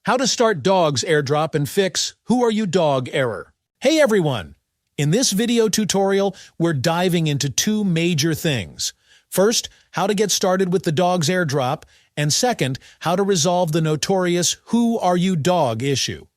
How to start Dawg's airdrop and fix Who Are You Dawg error. Hey everyone! In this video tutorial, we're diving into two major things. First, how to get started with the Dawg's airdrop, and second, how to resolve the notorious Who Are You Dawg issue.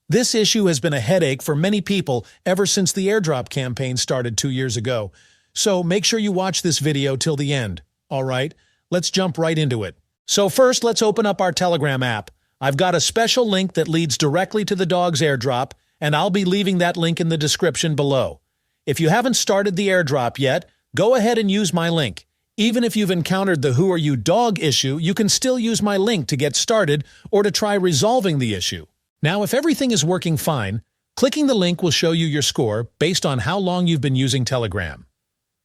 This issue has been a headache for many people ever since the airdrop campaign started 2 years ago. So make sure you watch this video till the end. Alright, let's jump right into it. So first, let's open up our Telegram app. I've got a special link that leads directly to the Dawg's airdrop, and I'll be leaving that link in the description below. If you haven't started the airdrop yet, go ahead and use my link. Even if you've encountered the Who Are You Dawg issue, you can still use my link to get started or to try resolving the issue. Now, if everything is working fine, clicking the link will show you your score based on how long you've been using Telegram.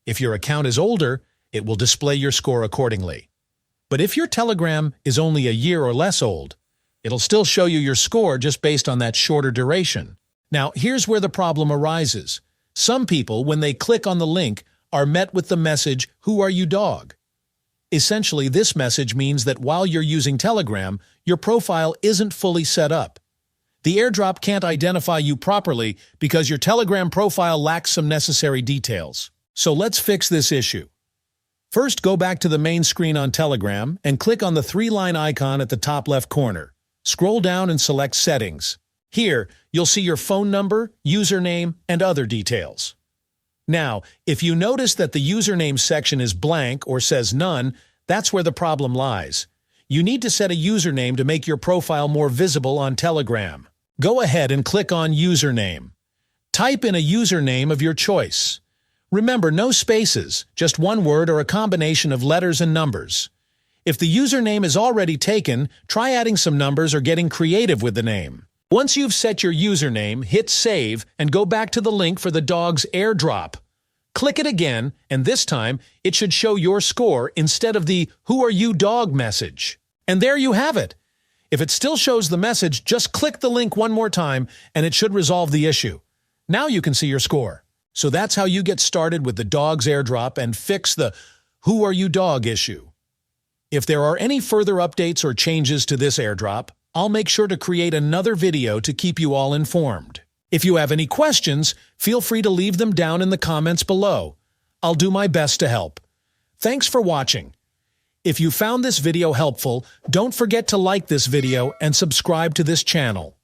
If your account is older, it will display your score accordingly. But if your Telegram is only a year or less old, it'll still show you your score just based on that shorter duration. Now, here's where the problem arises. Some people, when they click on the link, are met with the message, "Who are you, Dawg?" Essentially, this message means that while you're using Telegram, your profile isn't fully set up. The airdrop can't identify you properly because your Telegram profile lacks some necessary details. So let's fix this issue. First, go back to the main screen on Telegram and click on the three-line icon at the top left corner. Scroll down and select Settings. Here, you'll see your phone number, username, and other details. Now, if you notice that the username section is blank or says none, that's where the problem lies. You need to set a username to make your profile more visible on Telegram. Go ahead and click on Username. Type in a username of your choice. Remember, no spaces, just one word or a combination of letters and numbers. If the username is already taken, try adding some numbers or getting creative with the name. Once you've set your username, hit Save and go back to the link for the Dawg's airdrop. Click it again, and this time, it should show your score instead of the Who Are You Dawg message. And there you have it. If it still shows the message, just click the link one more time, and it should resolve the issue. Now you can see your score. So that's how you get started with the Dawg's airdrop and fix the Who Are You Dawg issue. If there are any further updates or changes to this airdrop, I'll make sure to create another video to keep you all informed. If you have any questions, feel free to leave them down in the comments below. I'll do my best to help. Thanks for watching. If you found this video helpful, don't forget to like this video and subscribe to this channel.